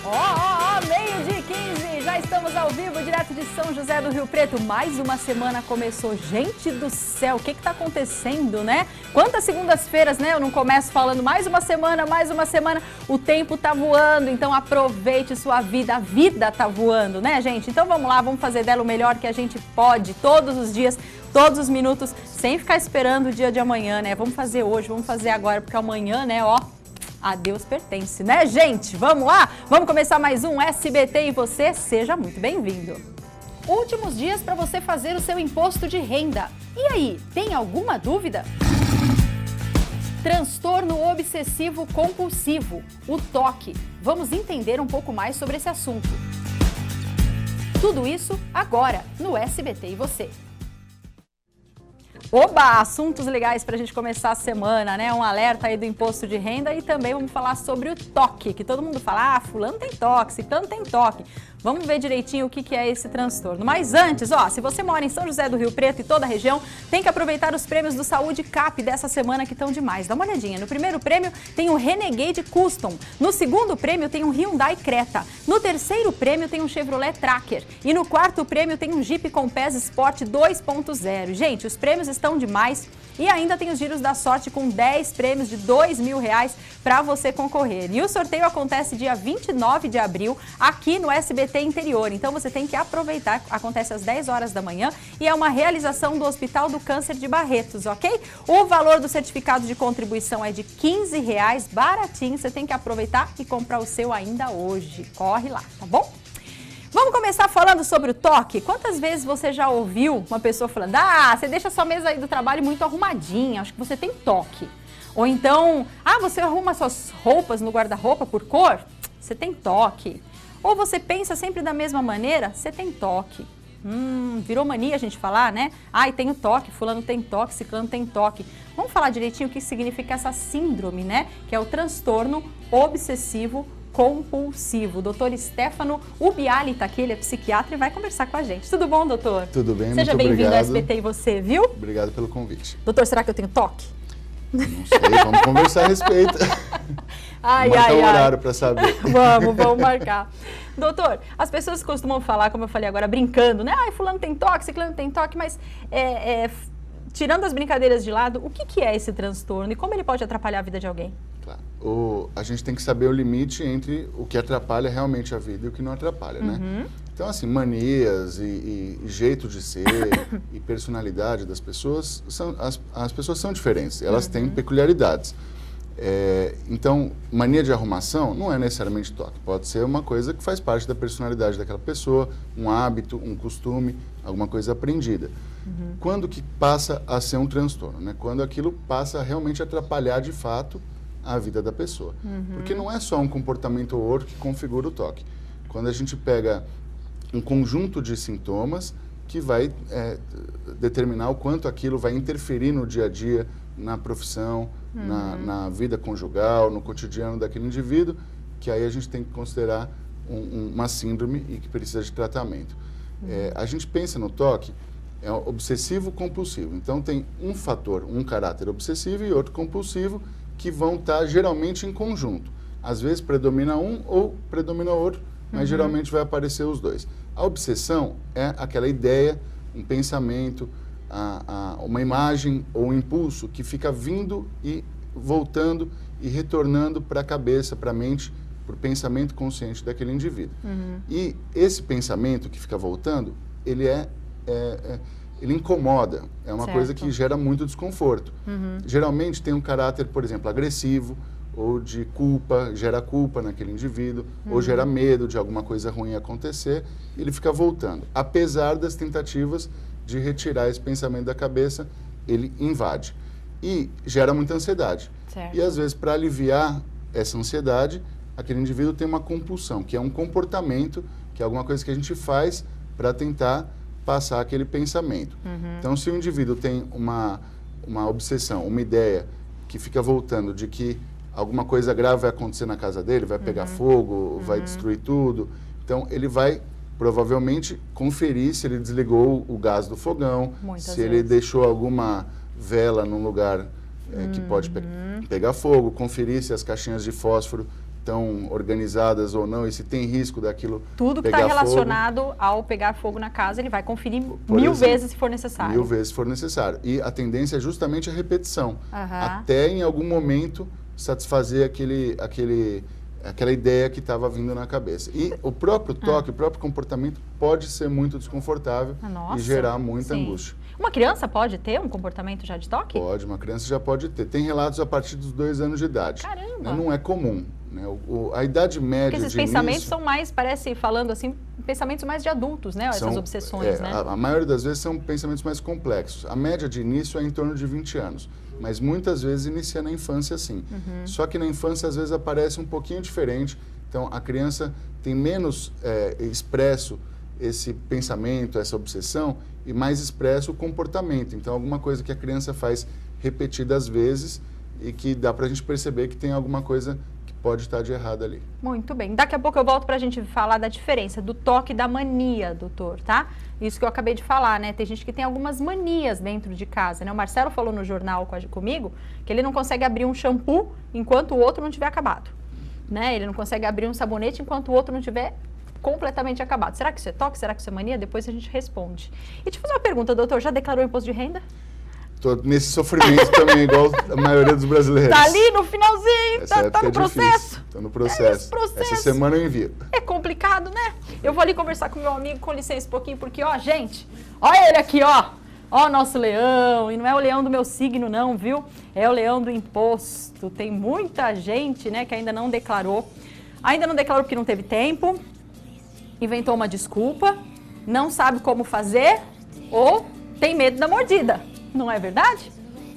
Meio-dia e 15, já estamos ao vivo, direto de São José do Rio Preto. Mais uma semana começou. Gente do céu, o que está acontecendo, né? Quantas segundas-feiras, né? Eu não começo falando mais uma semana, o tempo tá voando, então aproveite sua vida, a vida tá voando, né, gente? Então vamos lá, vamos fazer dela o melhor que a gente pode, todos os dias, todos os minutos, sem ficar esperando o dia de amanhã, né? Vamos fazer hoje, vamos fazer agora, porque amanhã, né, ó, a Deus pertence, né, gente? Vamos lá? Vamos começar mais um SBT e você, seja muito bem-vindo. Últimos dias para você fazer o seu imposto de renda. E aí, tem alguma dúvida? Transtorno obsessivo compulsivo, o TOC. Vamos entender um pouco mais sobre esse assunto. Tudo isso agora no SBT e você. Oba, assuntos legais para a gente começar a semana, né? Um alerta aí do imposto de renda e também vamos falar sobre o TOC, que todo mundo fala, fulano tem TOC, ciclano tem TOC. Vamos ver direitinho o que é esse transtorno. Mas antes, ó, se você mora em São José do Rio Preto e toda a região, tem que aproveitar os prêmios do Saúde Cap dessa semana que estão demais. Dá uma olhadinha. No primeiro prêmio tem um Renegade Custom. No segundo prêmio tem um Hyundai Creta. No terceiro prêmio tem um Chevrolet Tracker. E no quarto prêmio tem um Jeep Compass Sport 2.0. Gente, os prêmios estão demais. E ainda tem os giros da sorte com 10 prêmios de R$2.000 para você concorrer. E o sorteio acontece dia 29 de abril aqui no SBT Interior. Então você tem que aproveitar, acontece às 10 horas da manhã e é uma realização do Hospital do Câncer de Barretos, ok? O valor do certificado de contribuição é de R$15, baratinho. Você tem que aproveitar e comprar o seu ainda hoje. Corre lá, tá bom? Vamos começar falando sobre o TOC. Quantas vezes você já ouviu uma pessoa falando, você deixa sua mesa aí do trabalho muito arrumadinha, acho que você tem TOC. Ou então, você arruma suas roupas no guarda-roupa por cor, você tem TOC. Ou você pensa sempre da mesma maneira, você tem TOC. Virou mania a gente falar, né? Tenho TOC, fulano tem TOC, ciclano tem TOC. Vamos falar direitinho o que significa essa síndrome, né? Que é o transtorno obsessivo compulsivo. O doutor Stefano Ubiali está aqui, ele é psiquiatra e vai conversar com a gente. Tudo bom, doutor? Tudo bem, Seja muito bem-vindo ao obrigado. SBT e você, viu? Obrigado pelo convite. Doutor, será que eu tenho TOC? Não sei, vamos conversar a respeito. Marcar um horário para saber. Vamos marcar. Doutor, as pessoas costumam falar, como eu falei agora, brincando, né? Fulano tem TOC, ciclano tem TOC, mas tirando as brincadeiras de lado, o que é esse transtorno e como ele pode atrapalhar a vida de alguém? Claro. A gente tem que saber o limite entre o que atrapalha realmente a vida e o que não atrapalha, né? Então, assim, manias e jeito de ser e personalidade das pessoas, as pessoas são diferentes, elas têm peculiaridades. Então, mania de arrumação não é necessariamente TOC, pode ser uma coisa que faz parte da personalidade daquela pessoa, um hábito, um costume, alguma coisa aprendida. Quando que passa a ser um transtorno, né? Quando aquilo passa a realmente atrapalhar de fato a vida da pessoa. Porque não é só um comportamento ou outro que configura o TOC. Quando a gente pega um conjunto de sintomas que vai determinar o quanto aquilo vai interferir no dia a dia, na profissão, na vida conjugal, no cotidiano daquele indivíduo, que aí a gente tem que considerar uma síndrome e que precisa de tratamento. A gente pensa no TOC, é obsessivo compulsivo. Então tem um fator, um caráter obsessivo e outro compulsivo, que vão estar geralmente em conjunto. Às vezes predomina um ou predomina outro, mas geralmente vai aparecer os dois. A obsessão é aquela ideia, um pensamento, uma imagem ou um impulso que fica vindo e voltando e retornando para a cabeça, para a mente, para o pensamento consciente daquele indivíduo. E esse pensamento que fica voltando, ele ele incomoda, é uma coisa que gera muito desconforto. Geralmente tem um caráter, por exemplo, agressivo, ou de culpa, gera culpa naquele indivíduo, ou gera medo de alguma coisa ruim acontecer, e ele fica voltando. Apesar das tentativas de retirar esse pensamento da cabeça, ele invade. E gera muita ansiedade. E às vezes, para aliviar essa ansiedade, aquele indivíduo tem uma compulsão, que é um comportamento, que é alguma coisa que a gente faz para tentar passar aquele pensamento. Então, se o indivíduo tem uma obsessão, uma ideia que fica voltando de que alguma coisa grave vai acontecer na casa dele, vai pegar fogo, vai destruir tudo, então ele vai provavelmente conferir se ele desligou o gás do fogão, se ele deixou alguma vela num lugar que pode pegar fogo, conferir se as caixinhas de fósforo estão organizadas ou não e se tem risco daquilo tudo que está relacionado ao pegar fogo na casa, ele vai conferir mil vezes se for necessário. 1000 vezes se for necessário. E a tendência é justamente a repetição. Até em algum momento satisfazer aquela ideia que estava vindo na cabeça. E o próprio toque, o próprio comportamento pode ser muito desconfortável e gerar muita angústia. Uma criança pode ter um comportamento já de toque? Pode, uma criança já pode ter. Tem relatos a partir dos 2 anos de idade. Caramba! Não é comum. Né? A idade média porque esses pensamentos são mais, parece, falando assim, pensamentos mais de adultos, né? Essas obsessões, né? A maioria das vezes são pensamentos mais complexos. A média de início é em torno de 20 anos. Mas muitas vezes inicia na infância, sim. Só que na infância, às vezes, aparece um pouquinho diferente. Então, a criança tem menos expresso esse pensamento, essa obsessão, e mais expresso o comportamento. Então, alguma coisa que a criança faz repetidas vezes e que dá para a gente perceber que tem alguma coisa que pode estar de errado ali. Muito bem. Daqui a pouco eu volto para a gente falar da diferença do toque e da mania, doutor, tá? Isso que eu acabei de falar, né? Tem gente que tem algumas manias dentro de casa, né? O Marcelo falou no jornal comigo que ele não consegue abrir um shampoo enquanto o outro não tiver acabado, né? Ele não consegue abrir um sabonete enquanto o outro não tiver completamente acabado. Será que isso é toque? Será que isso é mania? Depois a gente responde. E deixa eu fazer uma pergunta, doutor. Já declarou imposto de renda? Estou nesse sofrimento também, igual a maioria dos brasileiros. Tá ali no finalzinho, tá no processo. Estou no processo. Essa semana eu envio. É complicado, né? Eu vou ali conversar com meu amigo, com licença um pouquinho, porque, ó, gente, olha ele aqui, ó. Ó o nosso leão, e não é o leão do meu signo não, viu? É o leão do imposto. Tem muita gente, né, que ainda não declarou. Ainda não declarou porque não teve tempo, inventou uma desculpa, não sabe como fazer ou tem medo da mordida. Não é verdade?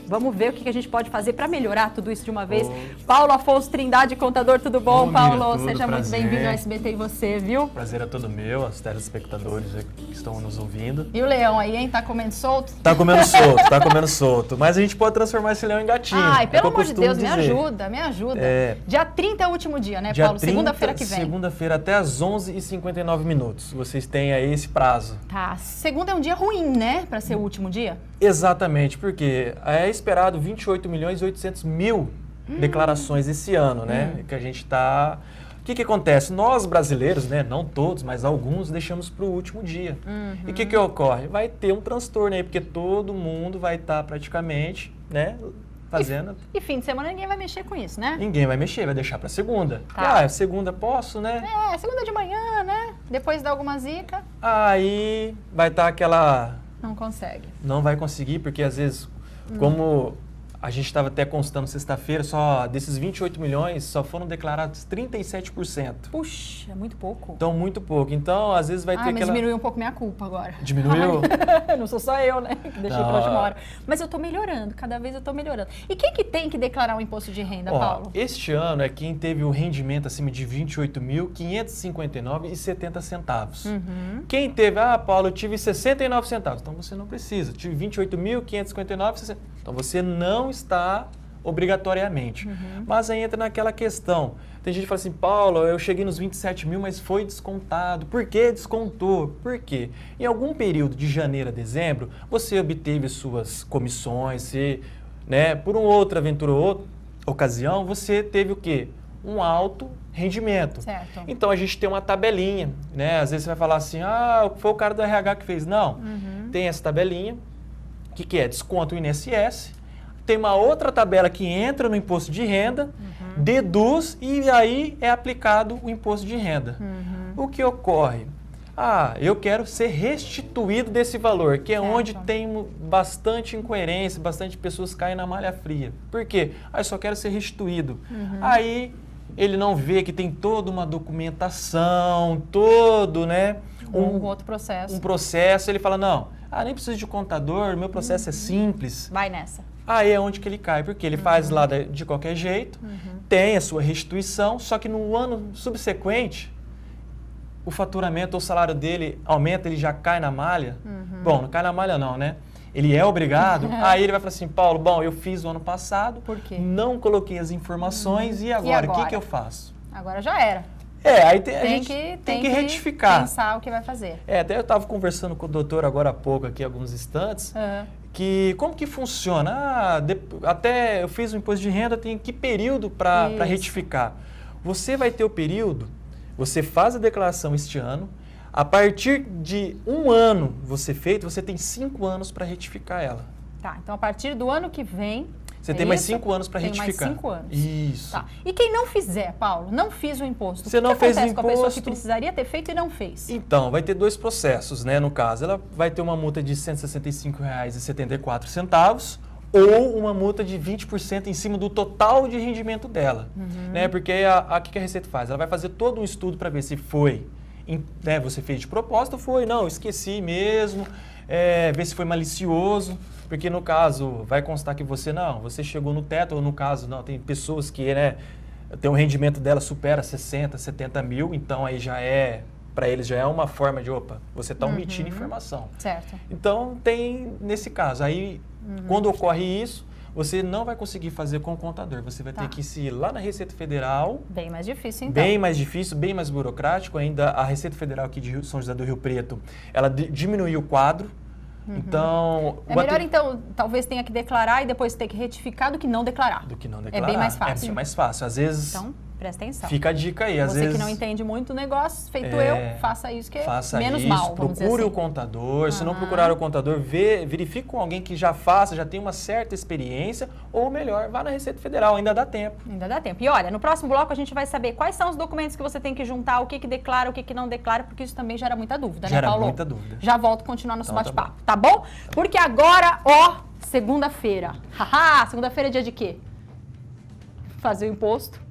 Vamos ver o que a gente pode fazer para melhorar tudo isso de uma vez. Paulo Afonso Trindade, contador, tudo bom, Paulo? Seja muito bem-vindo ao SBT e você, viu? Prazer é todo meu, os telespectadores que estão nos ouvindo. E o leão aí, hein? Tá comendo solto? Tá comendo solto, tá comendo solto. Mas a gente pode transformar esse leão em gatinho. Ai, pelo amor de Deus, me ajuda, me ajuda. Dia 30 é o último dia, né, Paulo? Segunda-feira que vem. Segunda-feira até às 11h59. Vocês têm aí esse prazo. Tá, segunda é um dia ruim, né, para ser o último dia? Exatamente, porque é esperado 28.800.000 declarações esse ano, né? Que a gente está... O que acontece? Nós brasileiros, né, não todos, mas alguns, deixamos para o último dia. E o que ocorre? Vai ter um transtorno aí, porque todo mundo vai estar praticamente, né, fazendo... E fim de semana ninguém vai mexer com isso, né? Ninguém vai mexer, vai deixar para segunda. Tá. Segunda posso, né? Segunda de manhã, né? Depois dá alguma zica. Aí vai estar aquela... Não consegue. Não vai conseguir, porque às vezes, como a gente estava até constando sexta-feira, só desses 28 milhões, só foram declarados 37%. Puxa, é muito pouco. Então, muito pouco. Então, às vezes vai ter mas diminuiu um pouco minha culpa agora. Diminuiu? Não sou só eu, né, que deixei para última hora. Mas eu estou melhorando, cada vez eu estou melhorando. E quem que tem que declarar o imposto de renda, Paulo? Este ano é quem teve o rendimento acima de R$ 28.559,70. Quem teve, Paulo, eu tive 69 centavos. Então, você não precisa. Tive 28.559,60. Então, você não está obrigatoriamente. Mas aí entra naquela questão. Tem gente que fala assim, Paulo, eu cheguei nos 27 mil, mas foi descontado. Por que descontou? Por quê? Em algum período de janeiro a dezembro, você obteve suas comissões, né, por uma outra aventura ou outra ocasião, você teve o quê? Um alto rendimento. Certo. Então, a gente tem uma tabelinha, né? Às vezes você vai falar assim, foi o cara do RH que fez. Não, tem essa tabelinha, que é desconto o INSS, tem uma outra tabela que entra no imposto de renda, deduz e aí é aplicado o imposto de renda. O que ocorre? Eu quero ser restituído desse valor, que é onde tem bastante incoerência, bastante pessoas caem na malha fria. Por quê? Eu só quero ser restituído. Aí ele não vê que tem toda uma documentação, todo, né? Um outro processo. Um processo, ele fala, não, nem preciso de contador, meu processo é simples. Vai nessa. Aí é onde que ele cai, porque ele faz lá de qualquer jeito, tem a sua restituição, só que no ano subsequente, o faturamento ou o salário dele aumenta, ele já cai na malha. Bom, não cai na malha não, né? Ele é obrigado, aí ele vai falar assim, Paulo, eu fiz o ano passado, por quê? Não coloquei as informações e agora? O que eu faço? Agora já era. Aí a gente tem que retificar. Pensar o que vai fazer. Até eu estava conversando com o doutor agora há pouco, aqui, alguns instantes, que como que funciona? Até eu fiz o imposto de renda, tem que período para retificar? Você vai ter o período, você faz a declaração este ano, a partir de 1 ano você tem 5 anos para retificar ela. Tá, então a partir do ano que vem... Você tem mais 5 anos para retificar. Tem mais 5 anos. Isso. Tá. E quem não fizer, Paulo, não fiz o imposto, Você o que não fez o acontece com a pessoa que imposto? precisaria ter feito e não fez? Então, vai ter 2 processos, né? No caso, ela vai ter uma multa de R$ 165,74 ou uma multa de 20% em cima do total de rendimento dela. Né? Porque o que a Receita faz? Ela vai fazer todo um estudo para ver se foi, né, você fez de propósito ou foi, não, esqueci mesmo, ver se foi malicioso. Porque no caso, vai constar que você chegou no teto, ou no caso, não, tem pessoas que, né, tem um rendimento dela supera 60, 70 mil, então aí para eles já é uma forma de, você está omitindo informação. Certo. Então tem nesse caso, aí quando ocorre isso, você não vai conseguir fazer com o contador, você vai ter que ir lá na Receita Federal. Bem mais difícil, então. Bem mais difícil, bem mais burocrático, ainda a Receita Federal aqui de São José do Rio Preto, ela diminuiu o quadro. Então... É melhor, então, talvez tenha que declarar e depois ter que retificar do que não declarar. Do que não declarar. É bem mais fácil. É bem mais fácil. Às vezes... Então, presta atenção. Fica a dica aí. Às Você vezes, que não entende muito o negócio, feito eu, faça isso que é menos isso, mal, vamos dizer procure assim. o contador. Se não procurar o contador, verifique com alguém que já tem uma certa experiência, ou melhor, vá na Receita Federal, ainda dá tempo. Ainda dá tempo. E olha, no próximo bloco a gente vai saber quais são os documentos que você tem que juntar, o que declara, o que não declara, porque isso também gera muita dúvida, né, Paulo? Gera muita dúvida. Já volto a continuar nosso bate-papo, tá bom? Porque agora, segunda-feira. Haha, segunda-feira é dia de quê? Fazer o imposto.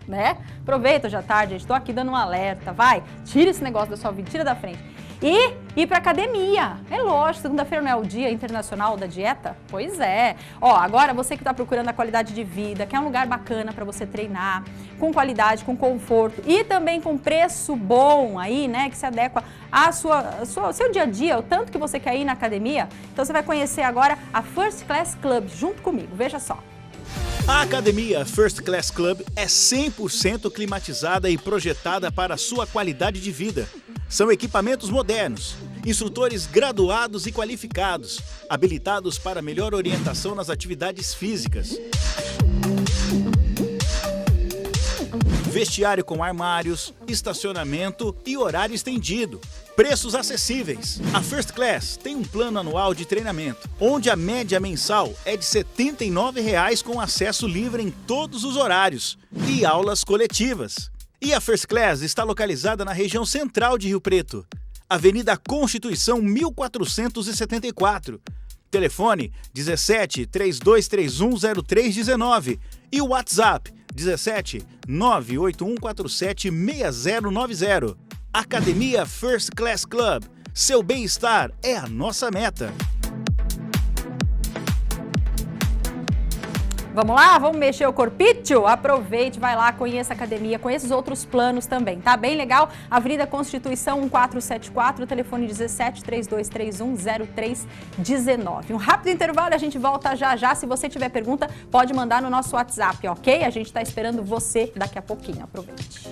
Né? Aproveita hoje à tarde, estou aqui dando um alerta, vai, tira esse negócio da sua vida, tira da frente. E ir para academia, é lógico, segunda-feira não é o Dia Internacional da Dieta? Pois é. Agora você que está procurando a qualidade de vida, quer um lugar bacana para você treinar, com qualidade, com conforto e também com preço bom aí, né, que se adequa ao seu dia a dia, o tanto que você quer ir na academia, então você vai conhecer agora a First Class Club, junto comigo, veja só. A academia First Class Club é 100% climatizada e projetada para a sua qualidade de vida. São equipamentos modernos, instrutores graduados e qualificados, habilitados para melhor orientação nas atividades físicas. Vestiário com armários, estacionamento e horário estendido. Preços acessíveis. A First Class tem um plano anual de treinamento, onde a média mensal é de R$ 79,00 com acesso livre em todos os horários e aulas coletivas. E a First Class está localizada na região central de Rio Preto, Avenida Constituição 1474. Telefone 17 3231 0319 e o WhatsApp 17 98147 6090. Academia First Class Club. Seu bem-estar é a nossa meta. Vamos lá? Vamos mexer o corpício? Aproveite, vai lá, conheça a academia, conheça os outros planos também, tá? Bem legal. Avenida Constituição 1474, telefone 17 3231 0319. Um rápido intervalo, a gente volta já. Se você tiver pergunta, pode mandar no nosso WhatsApp, ok? A gente está esperando você daqui a pouquinho. Aproveite.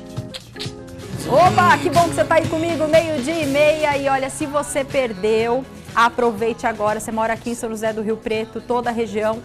Opa, que bom que você está aí comigo, 12:30. E olha, se você perdeu, aproveite agora. Você mora aqui em São José do Rio Preto, toda a região,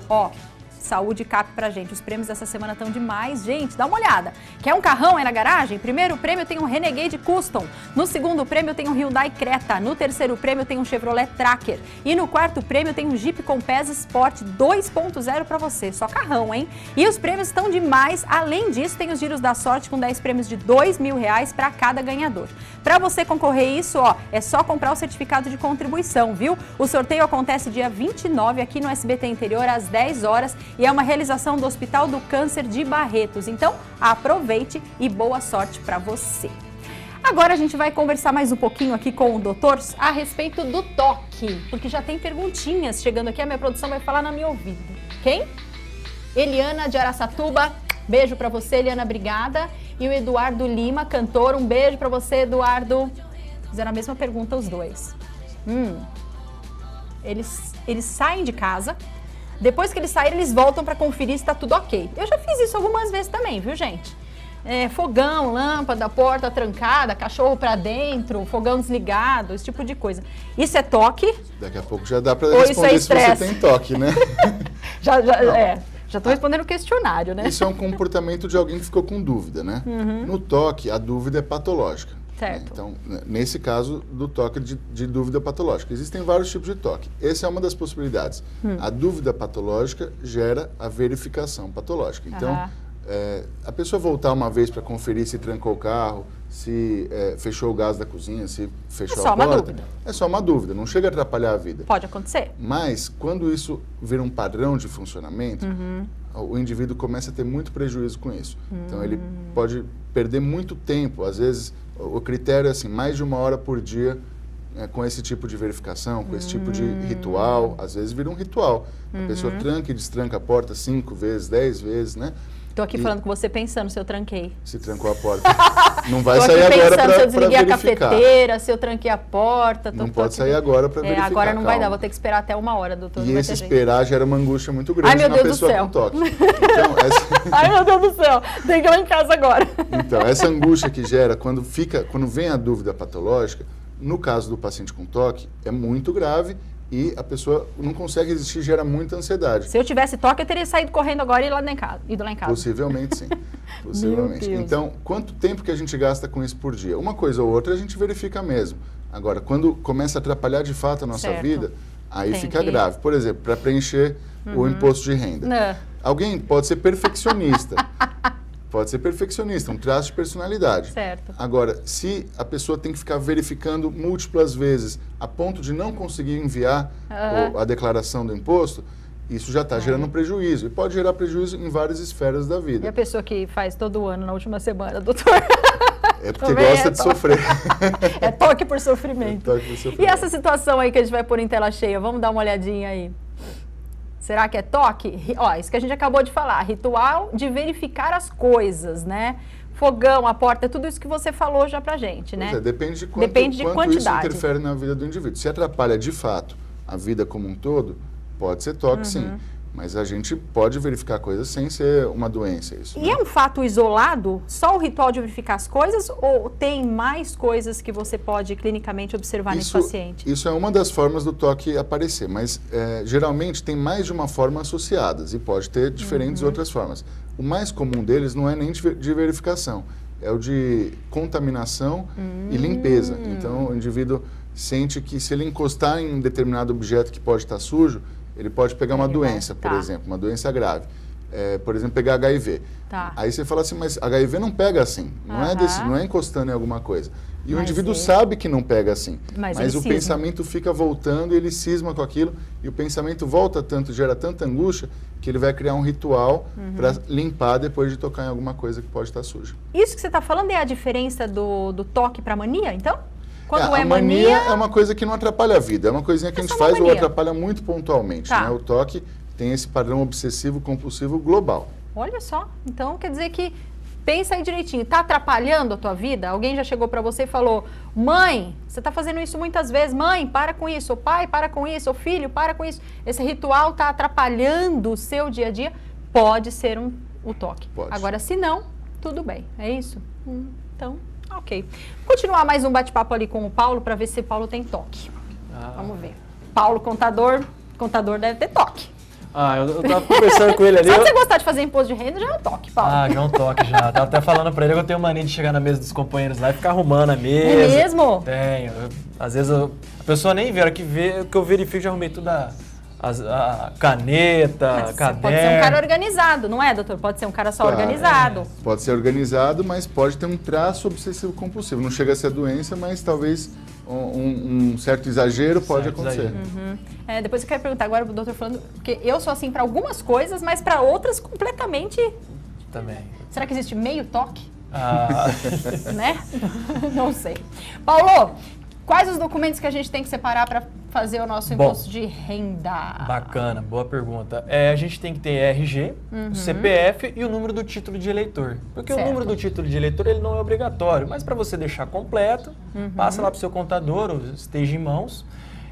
Saúde Cap pra gente. Os prêmios dessa semana estão demais, gente. Dá uma olhada. Quer um carrão aí na garagem? Primeiro prêmio tem um Renegade Custom. No segundo prêmio tem um Hyundai Creta. No terceiro prêmio tem um Chevrolet Tracker. E no quarto prêmio tem um Jeep Compass Sport 2.0 pra você. Só carrão, hein? E os prêmios estão demais. Além disso, tem os giros da sorte com 10 prêmios de R$2.000 para cada ganhador. Para você concorrer isso, é só comprar o certificado de contribuição, viu? O sorteio acontece dia 29 aqui no SBT Interior às 10 horas. E é uma realização do Hospital do Câncer de Barretos. Então, aproveite e boa sorte para você. Agora a gente vai conversar mais um pouquinho aqui com o doutor a respeito do toque, porque já tem perguntinhas chegando aqui, a minha produção vai falar no meu ouvido. Quem? Eliana de Araçatuba, beijo para você, Eliana, obrigada. E o Eduardo Lima, cantor, um beijo para você, Eduardo. Fizeram a mesma pergunta os dois. Eles saem de casa. Depois que eles saírem, eles voltam para conferir se está tudo ok. Eu já fiz isso algumas vezes também, viu, gente? Fogão, lâmpada, porta trancada, cachorro para dentro, fogão desligado, esse tipo de coisa. Isso é toque? Daqui a pouco já dá para responder se você tem toque, né? Já estou respondendo o questionário, né? Isso é um comportamento de alguém que ficou com dúvida, né? No toque, a dúvida é patológica. Certo. Então, nesse caso do toque de dúvida patológica, existem vários tipos de toque. Essa é uma das possibilidades. A dúvida patológica gera a verificação patológica. Então, a pessoa voltar uma vez para conferir se trancou o carro, se fechou o gás da cozinha, se fechou a porta. É só uma dúvida. É só uma dúvida, não chega a atrapalhar a vida. Pode acontecer. Mas, quando isso vira um padrão de funcionamento, o indivíduo começa a ter muito prejuízo com isso. Então, ele pode perder muito tempo. Às vezes, o critério é assim, mais de 1 hora por dia com esse tipo de verificação, com esse tipo de ritual. Às vezes vira um ritual. A pessoa tranca e destranca a porta 5 vezes, 10 vezes, né? Estou aqui falando com você pensando se eu tranquei. Se trancou a porta. Não vai sair agora para verificar. Se eu desliguei a cafeteira, se eu tranquei a porta. Não pode sair agora para verificar. Agora não vai dar, vou ter que esperar até 1 hora, doutor. E esse esperar gera uma angústia muito grande na pessoa com toque. Então, Ai, meu Deus do céu, tem que ir lá em casa agora. Então, essa angústia que gera quando vem a dúvida patológica, no caso do paciente com toque, é muito grave. E a pessoa não consegue resistir, gera muita ansiedade. Se eu tivesse toque, eu teria saído correndo agora e ido lá em casa. Possivelmente, sim. Possivelmente. Então, quanto tempo que a gente gasta com isso por dia? Uma coisa ou outra a gente verifica mesmo. Agora, quando começa a atrapalhar de fato a nossa vida, aí fica grave. Por exemplo, para preencher o imposto de renda. Alguém pode ser perfeccionista. Pode ser perfeccionista, um traço de personalidade. Certo. Agora, se a pessoa tem que ficar verificando múltiplas vezes a ponto de não conseguir enviar a declaração do imposto, isso já está gerando prejuízo. E pode gerar prejuízo em várias esferas da vida. E a pessoa que faz todo ano na última semana, doutor? É porque gosta de sofrer. É toque por sofrimento. É toque por sofrimento. E essa situação aí que a gente vai pôr em tela cheia, vamos dar uma olhadinha aí. Será que é toque? Ó, isso que a gente acabou de falar, ritual de verificar as coisas, né? Fogão, a porta, tudo isso que você falou já pra gente, né? Depende de quanto isso interfere na vida do indivíduo. Se atrapalha de fato a vida como um todo, pode ser toque, sim. Mas a gente pode verificar coisas sem ser uma doença. Isso, e é um fato isolado, só o ritual de verificar as coisas, ou tem mais coisas que você pode clinicamente observar nesse paciente? Isso é uma das formas do toque aparecer, mas geralmente tem mais de uma forma associadas e pode ter diferentes outras formas. O mais comum deles não é nem de verificação, é o de contaminação e limpeza. Então o indivíduo sente que se ele encostar em um determinado objeto que pode estar sujo, ele pode pegar uma doença, por exemplo, uma doença grave. Por exemplo, pegar HIV. Aí você fala assim, mas HIV não pega assim, não é encostando em alguma coisa. E o indivíduo sabe que não pega assim, mas o pensamento fica voltando e ele cisma com aquilo, e o pensamento volta tanto, gera tanta angústia, que ele vai criar um ritual para limpar depois de tocar em alguma coisa que pode estar suja. Isso que você está falando é a diferença do toque para mania, então? Quando a mania é uma coisa que não atrapalha a vida, é uma coisinha que a gente faz ou atrapalha muito pontualmente. Né? O toque tem esse padrão obsessivo-compulsivo global. Olha só, então quer dizer que, pensa aí direitinho, está atrapalhando a tua vida? Alguém já chegou para você e falou, mãe, você está fazendo isso muitas vezes, mãe, para com isso, ou pai, para com isso, ou filho, para com isso. Esse ritual está atrapalhando o seu dia a dia? Pode ser o toque. Pode. Agora, se não, tudo bem, é isso? Então... Ok. Vou continuar mais um bate-papo ali com o Paulo para ver se o Paulo tem toque. Vamos ver. Paulo, contador deve ter toque. Eu tava conversando com ele ali. Só de você gostar de fazer imposto de renda já é um toque, Paulo. Já é um toque já. Tava até falando para ele que eu tenho mania de chegar na mesa dos companheiros lá e ficar arrumando a mesa. É mesmo? Tenho. Às vezes a pessoa nem vê, a hora que vê, que eu verifico, já arrumei tudo a caneta, caderno. Pode ser um cara organizado, não é, doutor? Pode ser um cara só organizado. Pode ser organizado, mas pode ter um traço obsessivo-compulsivo. Não chega a ser doença, mas talvez um certo exagero pode acontecer. Depois eu quero perguntar agora pro doutor falando, porque eu sou assim para algumas coisas, mas para outras completamente... Também. Será que existe meio toque? Né? Não sei. Paulo, quais os documentos que a gente tem que separar para fazer o nosso imposto de renda? Bacana, boa pergunta. A gente tem que ter RG, o CPF e o número do título de eleitor. Porque o número do título de eleitor ele não é obrigatório, mas para você deixar completo, passa lá para o seu contador, esteja em mãos,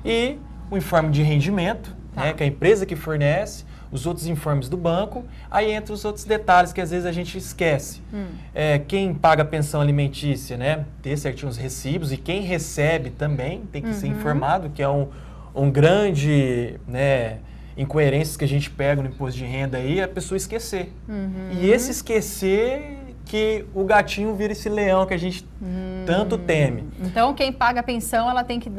e o informe de rendimento, né, que é a empresa que fornece, os outros informes do banco, aí entra os outros detalhes que às vezes a gente esquece. Quem paga a pensão alimentícia, né, ter certinho os recibos, e quem recebe também tem que ser informado, que é um grande, né, incoerências que a gente pega no imposto de renda aí, é a pessoa esquecer. E esse esquecer que o gatinho vira esse leão que a gente tanto teme. Então, quem paga a pensão, ela tem que...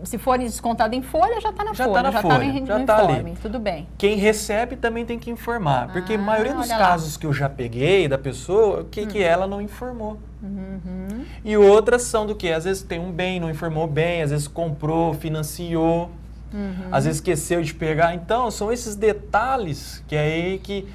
Se for descontado em folha, já está na folha, já está no informe, ali. Tudo bem. Quem recebe também tem que informar, porque a maioria dos casos que eu já peguei da pessoa, o que ela não informou. E outras são do que? Às vezes tem um bem, não informou bem, às vezes comprou, financiou, às vezes esqueceu de pegar. Então, são esses detalhes que é aí que,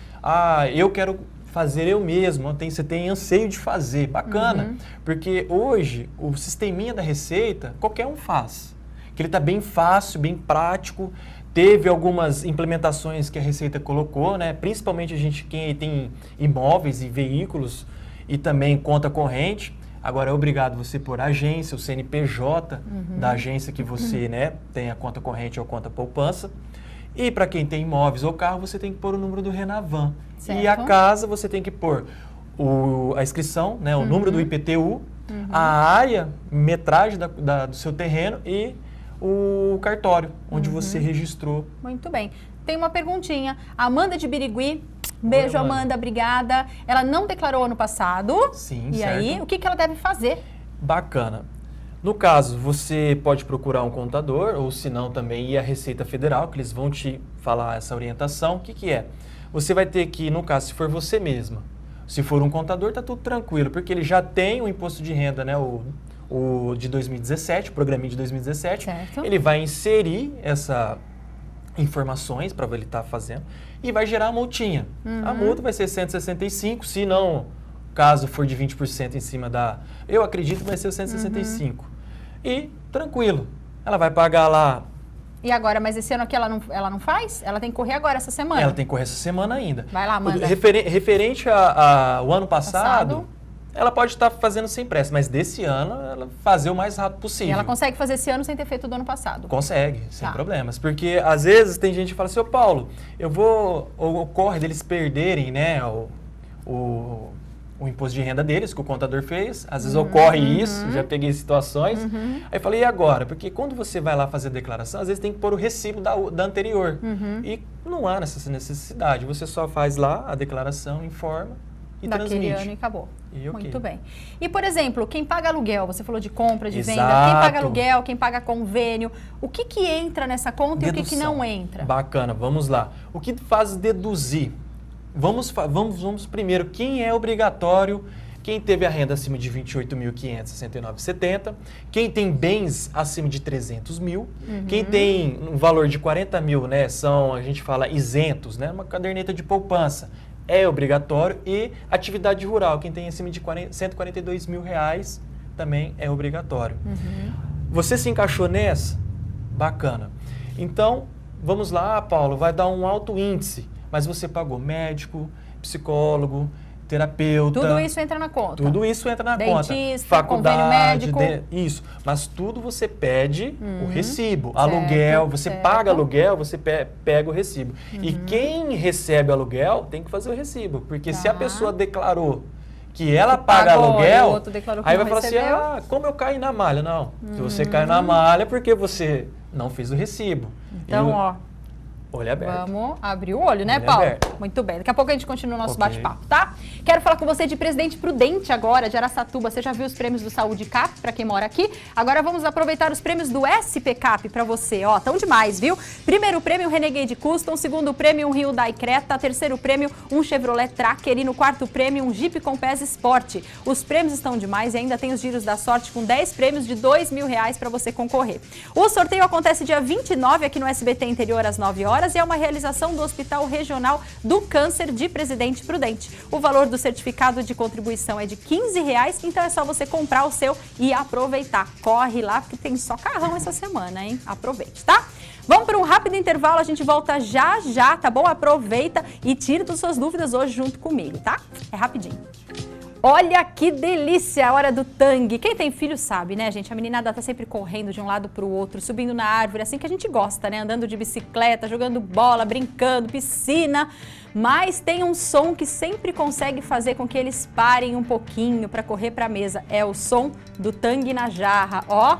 eu quero fazer eu mesmo, você tem anseio de fazer, bacana, porque hoje o sisteminha da Receita, qualquer um faz, que ele está bem fácil, bem prático, teve algumas implementações que a Receita colocou, né? Principalmente quem tem imóveis e veículos e também conta corrente, agora é obrigado você pôr a agência, o CNPJ da agência que você tem a conta corrente ou conta poupança. E para quem tem imóveis ou carro, você tem que pôr o número do Renavan. Certo. E a casa, você tem que pôr a inscrição, né, o número do IPTU, a área, metragem do seu terreno e o cartório, onde você registrou. Muito bem. Tem uma perguntinha. Amanda de Birigui. Beijo, oi, Amanda, obrigada. Ela não declarou ano passado. Sim, e certo. Aí, o que ela deve fazer? Bacana. No caso, você pode procurar um contador, ou se não também ir à Receita Federal, que eles vão te falar essa orientação. O que é? Você vai ter que, no caso, se for você mesma, se for um contador, tá tudo tranquilo, porque ele já tem o imposto de renda, né, o de 2017, o programinha de 2017, certo. Ele vai inserir essas informações para ele estar fazendo e vai gerar a multinha. A multa vai ser 165, se não, caso for de 20% em cima eu acredito que vai ser o 165. E tranquilo, ela vai pagar lá. E agora, mas esse ano aqui ela não faz? Ela tem que correr agora essa semana? Ela tem que correr essa semana ainda. Vai lá, Amanda. Referente ao ano passado, ela pode estar fazendo sem pressa, mas desse ano ela fazer o mais rápido possível. E ela consegue fazer esse ano sem ter feito do ano passado? Consegue, sem problemas. Porque às vezes tem gente que fala assim, ô Paulo, ocorre deles perderem, né, o imposto de renda deles, que o contador fez, às vezes ocorre isso, já peguei situações, aí eu falei, e agora? Porque quando você vai lá fazer a declaração, às vezes tem que pôr o recibo da anterior, e não há essa necessidade, você só faz lá a declaração, informa e daquele transmite. ano e acabou. E muito bem. E, por exemplo, quem paga aluguel, você falou de compra, de venda, Exato. quem paga aluguel, quem paga convênio, o que entra nessa conta e o que não entra? Bacana, vamos lá. O que faz deduzir? Vamos primeiro, quem é obrigatório, quem teve a renda acima de R$ 28.569,70, quem tem bens acima de 300 mil, quem tem um valor de 40 mil, né, a gente fala isentos, né, uma caderneta de poupança, é obrigatório, e atividade rural, quem tem acima de R$ 142 mil também é obrigatório. Você se encaixou nessa? Bacana. Então, vamos lá, Paulo, vai dar um alto índice. Mas você pagou médico, psicólogo, terapeuta. Tudo isso entra na conta. Tudo isso entra na conta. Dentista, faculdade, convênio médico. Isso. Mas tudo você pede o recibo. Aluguel, você paga aluguel, você pega o recibo. E quem recebe aluguel tem que fazer o recibo. Porque se a pessoa declarou que ela paga aluguel, aí vai falar assim, como eu caí na malha? Não. Se você caiu na malha é porque você não fez o recibo. Então, olho aberto. Vamos abrir o olho, né, Paulo? Aberto. Muito bem. Daqui a pouco a gente continua o nosso bate-papo, tá? Quero falar com você de Presidente Prudente agora, de Araçatuba. Você já viu os prêmios do Saúde Cap, para quem mora aqui? Agora vamos aproveitar os prêmios do SP Cap para você. Ó, tão demais, viu? Primeiro prêmio, Renegade Custom. Segundo prêmio, um Hyundai Creta. Terceiro prêmio, um Chevrolet Tracker. E no quarto prêmio, um Jeep Compass Sport. Os prêmios estão demais e ainda tem os giros da sorte com 10 prêmios de R$ 2.000 para você concorrer. O sorteio acontece dia 29 aqui no SBT Interior às 9 horas. E é uma realização do Hospital Regional do Câncer de Presidente Prudente. O valor do certificado de contribuição é de R$ 15, então é só você comprar o seu e aproveitar. Corre lá, porque tem só carrão essa semana, hein? Aproveite, tá? Vamos para um rápido intervalo, a gente volta já, tá bom? Aproveita e tira das suas dúvidas hoje junto comigo, tá? É rapidinho. Olha que delícia a hora do tangue. Quem tem filho sabe, né, gente? A meninada tá sempre correndo de um lado pro outro, subindo na árvore, assim que a gente gosta, né? Andando de bicicleta, jogando bola, brincando, piscina. Mas tem um som que sempre consegue fazer com que eles parem um pouquinho para correr para a mesa. É o som do tangue na jarra. Ó,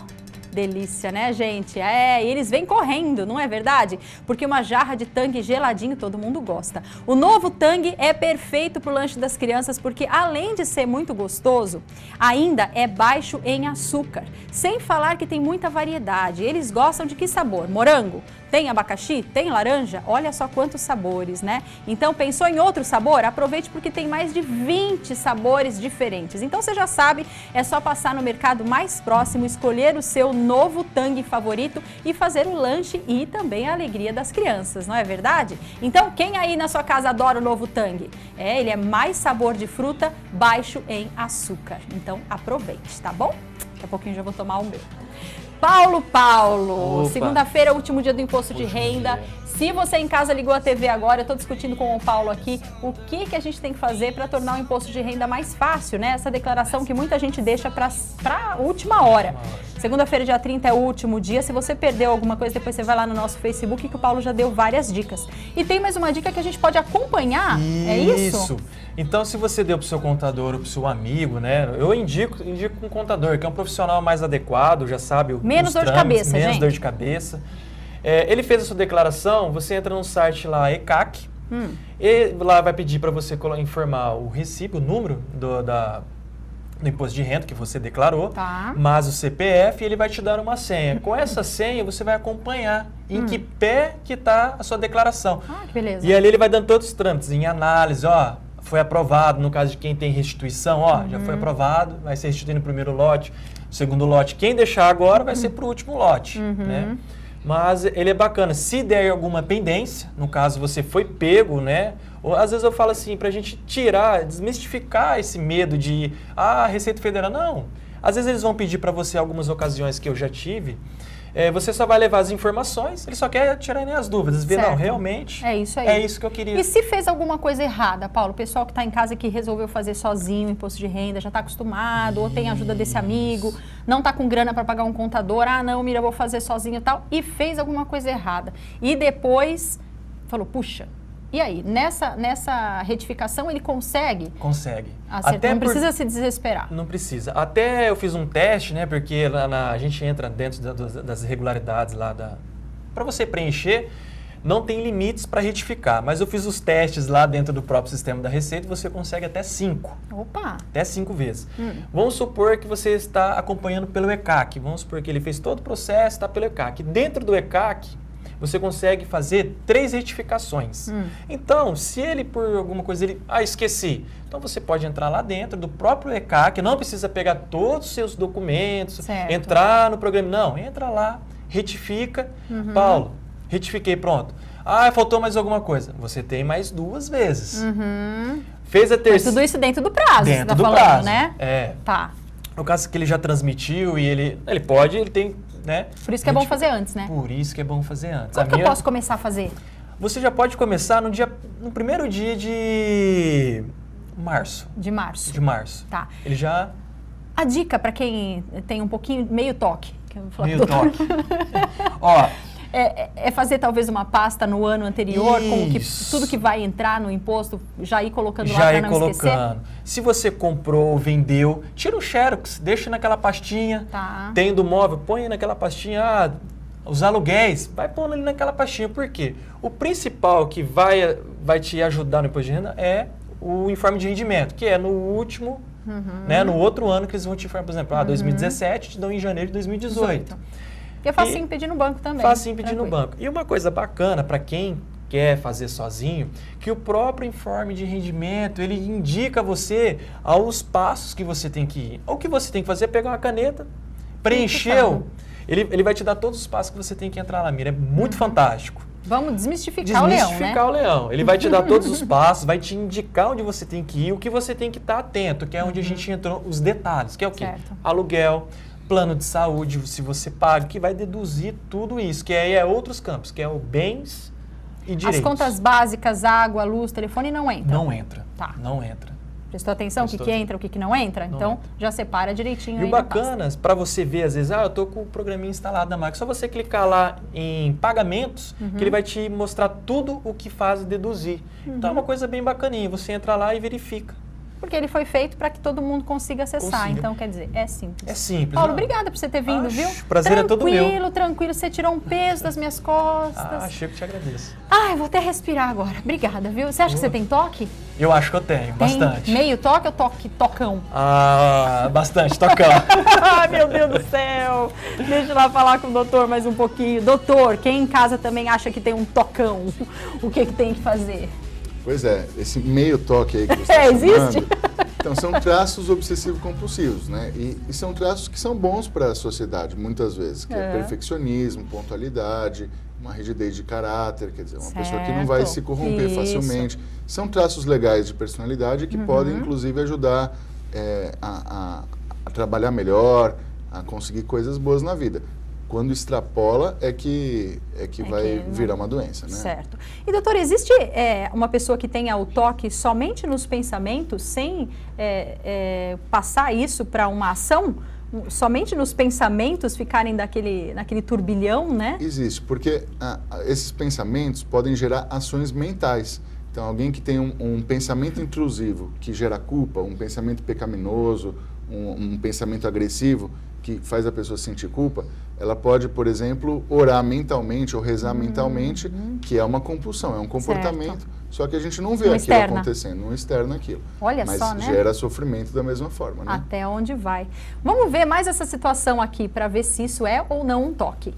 delícia, né, gente? Eles vêm correndo, não é verdade? Porque uma jarra de Tang geladinho todo mundo gosta. O novo Tang é perfeito para o lanche das crianças porque, além de ser muito gostoso, ainda é baixo em açúcar. Sem falar que tem muita variedade. Eles gostam de que sabor? Morango? Tem abacaxi? Tem laranja? Olha só quantos sabores, né? Então, pensou em outro sabor? Aproveite porque tem mais de 20 sabores diferentes. Então, você já sabe, é só passar no mercado mais próximo, escolher o seu novo Tang favorito e fazer o lanche e também a alegria das crianças, não é verdade? Então, quem aí na sua casa adora o novo Tang? Ele é mais sabor de fruta, baixo em açúcar. Então, aproveite, tá bom? Daqui a pouquinho já vou tomar o meu. Paulo, segunda-feira é o último dia do imposto de renda. Se você em casa ligou a TV agora, eu estou discutindo com o Paulo aqui o que a gente tem que fazer para tornar o imposto de renda mais fácil, né? Essa declaração que muita gente deixa para a última hora. Segunda-feira, dia 30, é o último dia. Se você perdeu alguma coisa, depois você vai lá no nosso Facebook que o Paulo já deu várias dicas. E tem mais uma dica que a gente pode acompanhar, é isso? Então, se você deu para o seu contador ou para o seu amigo, né? Eu indico um contador, que é um profissional mais adequado, já sabe o menos dor de cabeça, menos dor de cabeça. Ele fez a sua declaração, você entra no site lá, ECAC, e lá vai pedir para você informar o recibo, o número do imposto de renda que você declarou, mas o CPF, ele vai te dar uma senha. Com essa senha, você vai acompanhar em que pé que está a sua declaração. Que beleza. E ali ele vai dando todos os trâmites, em análise, foi aprovado, no caso de quem tem restituição, já foi aprovado, vai ser restituído no primeiro lote, no segundo lote. Quem deixar agora vai ser para o último lote, né? Mas ele é bacana. Se der alguma pendência, no caso você foi pego, né? Ou, às vezes eu falo assim, para a gente desmistificar esse medo de, Receita Federal. Não. Às vezes eles vão pedir para você algumas ocasiões que eu já tive. Você só vai levar as informações, ele só quer tirar as dúvidas. Ver, não, realmente, é isso aí. É isso que eu queria. E se fez alguma coisa errada, Paulo? O pessoal que está em casa que resolveu fazer sozinho o imposto de renda, já está acostumado, ou tem ajuda desse amigo, não está com grana para pagar um contador, não, Mira, vou fazer sozinho e tal, e fez alguma coisa errada. E depois falou, puxa, e aí? Nessa retificação ele consegue? Consegue. Até não precisa se desesperar. Não precisa. Até eu fiz um teste, né? Porque a gente entra dentro das irregularidades lá para você preencher, não tem limites para retificar. Mas eu fiz os testes lá dentro do próprio sistema da Receita e você consegue até 5. Opa! Até 5 vezes. Vamos supor que você está acompanhando pelo ECAC. Vamos supor que ele fez todo o processo, está pelo ECAC. Dentro do ECAC, você consegue fazer 3 retificações. Então, se ele, por alguma coisa, esqueci. Então, você pode entrar lá dentro do próprio ECAC, não precisa pegar todos os seus documentos, entrar no programa. Não, entra lá, retifica. Paulo, retifiquei, pronto. Faltou mais alguma coisa. Você tem mais 2 vezes. Fez a terceira. Mas tudo isso dentro do prazo, dentro você tá do falando, prazo, né? Tá. No caso que ele já transmitiu e ele tem, né? Por isso que é bom fazer antes, né? Por isso que é bom fazer antes. Quando que eu posso começar a fazer? Você já pode começar no primeiro dia de março. De março. De março. Tá. Ele já... A dica para quem tem um pouquinho, meio toque. Que eu vou falar meio toque. Ó... É fazer talvez uma pasta no ano anterior, com tudo que vai entrar no imposto, já ir colocando lá para não esquecer? Se você comprou, vendeu, tira o Xerox, deixa naquela pastinha. Tem do móvel, põe naquela pastinha. Os aluguéis, vai pondo ali naquela pastinha. Por quê? O principal que vai te ajudar no imposto de renda é o informe de rendimento, que é no último, né, no outro ano que eles vão te informar. Por exemplo, 2017 te dão em janeiro de 2018. E é facinho pedir no banco também. Facinho pedir no banco. E uma coisa bacana para quem quer fazer sozinho, que o próprio informe de rendimento, ele indica a você aos passos que você tem que ir. O que você tem que fazer é pegar uma caneta, preencheu, ele vai te dar todos os passos que você tem que entrar lá, Mira. É muito fantástico. Vamos desmistificar o leão, né? Desmistificar o leão. Ele vai te dar todos os passos, vai te indicar onde você tem que ir, o que você tem que estar atento, que é onde a gente entrou, os detalhes, que é o quê? Aluguel, plano de saúde, se você paga, que vai deduzir tudo isso, que aí é outros campos, que é o bens e direitos. As contas básicas, água, luz, telefone, não entram? Não entra. Tá. Não entra. Prestou atenção o que entra, o que não entra? Então, já separa direitinho. E o bacana, para você ver, às vezes, eu estou com o programinha instalado na máquina, só você clicar lá em pagamentos, que ele vai te mostrar tudo o que faz deduzir. Então, é uma coisa bem bacaninha, você entra lá e verifica. porque ele foi feito para que todo mundo consiga acessar. Consiga. Então, quer dizer, é simples. É simples. Paulo, não? obrigada por você ter vindo, viu? Prazer é todo meu. Tranquilo, tranquilo. Você tirou um peso das minhas costas. Chico, te agradeço. Ai, vou até respirar agora. Obrigada, viu? Você acha que você tem toque? Eu acho que eu tenho, Tem bastante. meio toque ou tocão? Bastante, tocão. Ai, meu Deus do céu. Deixa eu lá falar com o doutor mais um pouquinho. Doutor, quem em casa também acha que tem um tocão, o que tem que fazer? Pois é, esse meio toque aí que você está existe? chamando, então são traços obsessivo-compulsivos, né? E são traços que são bons para a sociedade, muitas vezes, que é perfeccionismo, pontualidade, uma rigidez de caráter, quer dizer, uma pessoa que não vai se corromper facilmente. São traços legais de personalidade que podem, inclusive, ajudar a trabalhar melhor, a conseguir coisas boas na vida. Quando extrapola é que vai virar uma doença, né? Certo. E, doutor, existe uma pessoa que tenha o toque somente nos pensamentos, sem passar isso para uma ação? Somente nos pensamentos ficarem naquele turbilhão, né? Existe, porque esses pensamentos podem gerar ações mentais. Então, alguém que tem um pensamento intrusivo, que gera culpa, um pensamento pecaminoso, um pensamento agressivo, que faz a pessoa sentir culpa, ela pode, por exemplo, orar mentalmente ou rezar mentalmente, que é uma compulsão, é um comportamento, só que a gente não vê aquilo acontecendo, não externa aquilo. Olha mas só, né? gera sofrimento da mesma forma, né? Até onde vai. Vamos ver mais essa situação aqui para ver se isso é ou não um toque.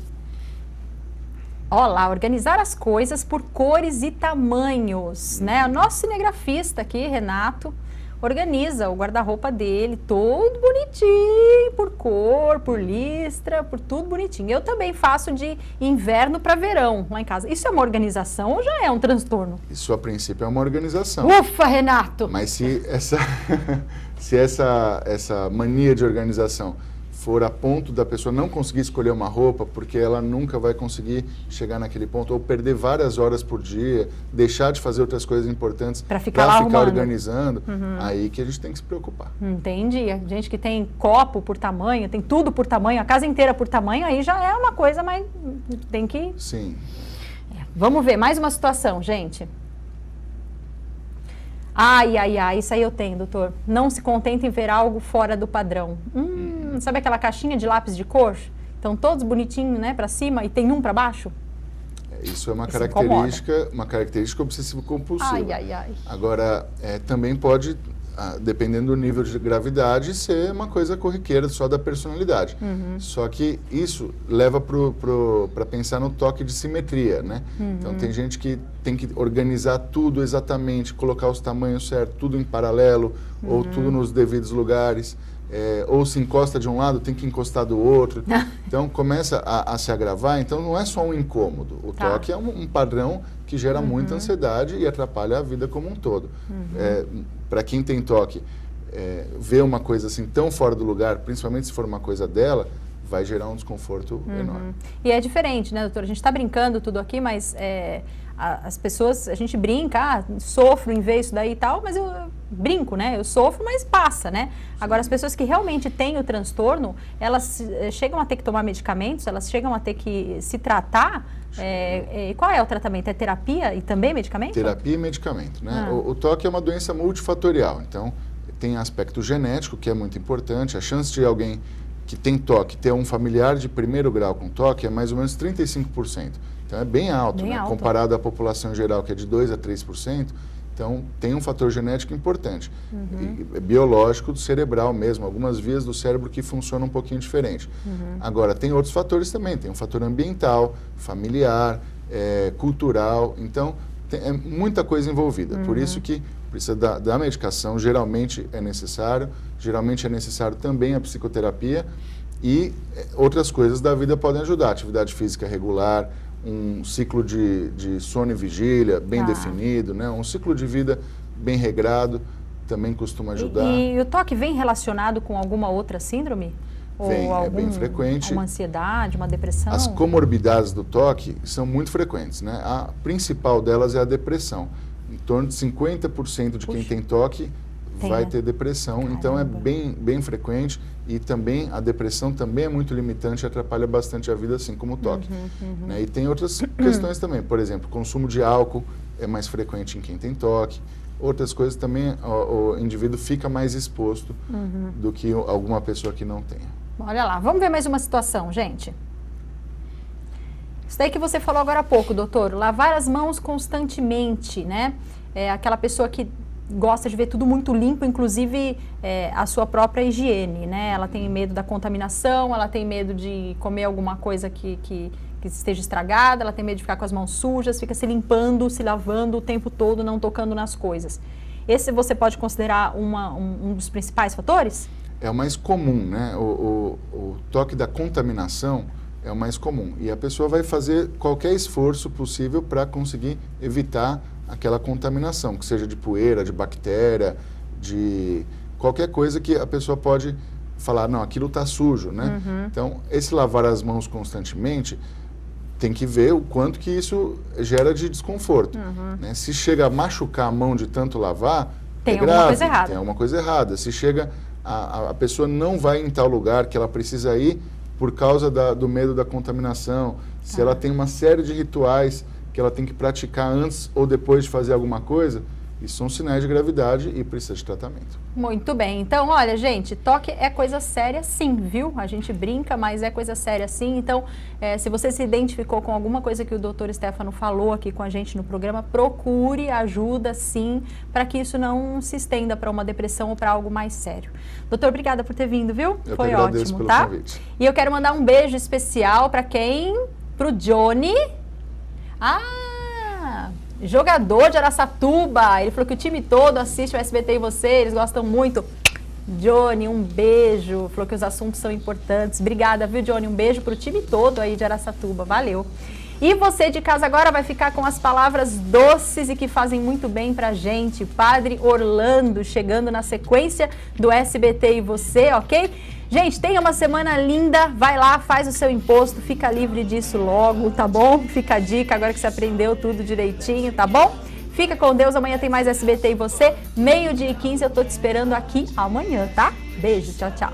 Olha lá, organizar as coisas por cores e tamanhos, né? O nosso cinegrafista aqui, Renato, organiza o guarda-roupa dele, todo bonitinho, por cor, por listra, por tudo bonitinho. Eu também faço de inverno para verão lá em casa. Isso é uma organização ou já é um transtorno? Isso, a princípio, é uma organização. Ufa, Renato! Mas se essa mania de organização for a ponto da pessoa não conseguir escolher uma roupa, porque ela nunca vai conseguir chegar naquele ponto, ou perder várias horas por dia, deixar de fazer outras coisas importantes para ficar organizando, aí que a gente tem que se preocupar. Entendi. A gente que tem copo por tamanho, tem tudo por tamanho, a casa inteira por tamanho, aí já é uma coisa, mas tem que... Sim. Vamos ver mais uma situação, gente. Ai, isso aí eu tenho, doutor. Não se contente em ver algo fora do padrão. Sabe aquela caixinha de lápis de cor? Então todos bonitinhos, né, para cima e tem um para baixo? Isso é uma característica obsessivo-compulsiva. Ai. Agora, também pode, dependendo do nível de gravidade, ser uma coisa corriqueira só da personalidade. Só que isso leva para pensar no toque de simetria, né? Então tem gente que tem que organizar tudo exatamente, colocar os tamanhos certos, tudo em paralelo, ou tudo nos devidos lugares. Ou se encosta de um lado, tem que encostar do outro. Então, começa a se agravar. Então, não é só um incômodo. O toque é um padrão que gera muita ansiedade e atrapalha a vida como um todo. Para quem tem toque, ver uma coisa assim tão fora do lugar, principalmente se for uma coisa dela, vai gerar um desconforto enorme. E é diferente, né, doutor? A gente está brincando tudo aqui, mas as pessoas, a gente brinca, sofro em ver isso daí e tal, mas eu brinco, né? Eu sofro, mas passa, né? Agora, as pessoas que realmente têm o transtorno, elas chegam a ter que tomar medicamentos, elas chegam a ter que se tratar. Qual é o tratamento? É terapia e também medicamento? Terapia e medicamento, né? O toque é uma doença multifatorial, então tem aspecto genético, que é muito importante. A chance de alguém que tem toque ter um familiar de primeiro grau com toque é mais ou menos 35%. Então é bem alto, né? Comparado à população geral, que é de 2% a 3%. Então tem um fator genético importante. E biológico, cerebral mesmo, algumas vias do cérebro que funcionam um pouquinho diferente. Agora, tem outros fatores também. Tem um fator ambiental, familiar, cultural. Então, é muita coisa envolvida. Por isso que precisa da medicação, geralmente é necessário. Geralmente é necessário também a psicoterapia. E outras coisas da vida podem ajudar. Atividade física regular, um ciclo de sono e vigília bem definido, né? Um ciclo de vida bem regrado também costuma ajudar. E o toque vem relacionado com alguma outra síndrome? Vem, é bem frequente. Uma ansiedade, uma depressão? As comorbidades do toque são muito frequentes, né? A principal delas é a depressão. Em torno de 50% de quem tem toque vai ter depressão, então é bem frequente. E também a depressão também é muito limitante e atrapalha bastante a vida, assim como o toque. Né? E tem outras questões também, por exemplo, consumo de álcool é mais frequente em quem tem toque, outras coisas também o indivíduo fica mais exposto do que alguma pessoa que não tenha. Olha lá, vamos ver mais uma situação, gente. Isso daí que você falou agora há pouco, doutor, lavar as mãos constantemente, né? Aquela pessoa que gosta de ver tudo muito limpo, inclusive a sua própria higiene, né? Ela tem medo da contaminação, ela tem medo de comer alguma coisa que esteja estragada, ela tem medo de ficar com as mãos sujas, fica se limpando, se lavando o tempo todo, não tocando nas coisas. Esse você pode considerar um dos principais fatores? É o mais comum, né? O toque da contaminação é o mais comum. E a pessoa vai fazer qualquer esforço possível para conseguir evitar aquela contaminação, que seja de poeira, de bactéria, de qualquer coisa que a pessoa pode falar, não, aquilo está sujo, né? Então, esse lavar as mãos constantemente, tem que ver o quanto que isso gera de desconforto. Né? Se chega a machucar a mão de tanto lavar, tem grave, alguma coisa errada. Tem alguma coisa errada. Se chega, a pessoa não vai em tal lugar que ela precisa ir por causa do medo da contaminação, se ela tem uma série de rituais que ela tem que praticar antes ou depois de fazer alguma coisa, isso são sinais de gravidade e precisa de tratamento. Muito bem. Então, olha, gente, toque é coisa séria sim, viu? A gente brinca, mas é coisa séria sim. Então, se você se identificou com alguma coisa que o Dr. Stefano falou aqui com a gente no programa, procure ajuda sim, para que isso não se estenda para uma depressão ou para algo mais sério. Doutor, obrigada por ter vindo, viu? Foi ótimo, pelo tá? convite. E eu quero mandar um beijo especial para quem? Pro Johnny. Jogador de Araçatuba, ele falou que o time todo assiste o SBT e você, eles gostam muito. Johnny, um beijo, falou que os assuntos são importantes. Obrigada, viu, Johnny? Um beijo pro time todo aí de Araçatuba, valeu. E você de casa agora vai ficar com as palavras doces e que fazem muito bem pra gente. Padre Orlando chegando na sequência do SBT e você, ok? Gente, tenha uma semana linda, vai lá, faz o seu imposto, fica livre disso logo, tá bom? Fica a dica agora que você aprendeu tudo direitinho, tá bom? Fica com Deus, amanhã tem mais SBT e você, 12h15, eu tô te esperando aqui amanhã, tá? Beijo, tchau, tchau.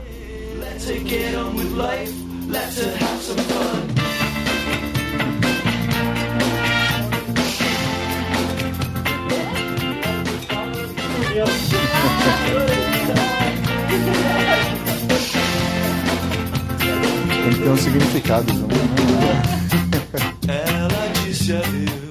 Tem que ter um significado, não é? Ela disse adeus.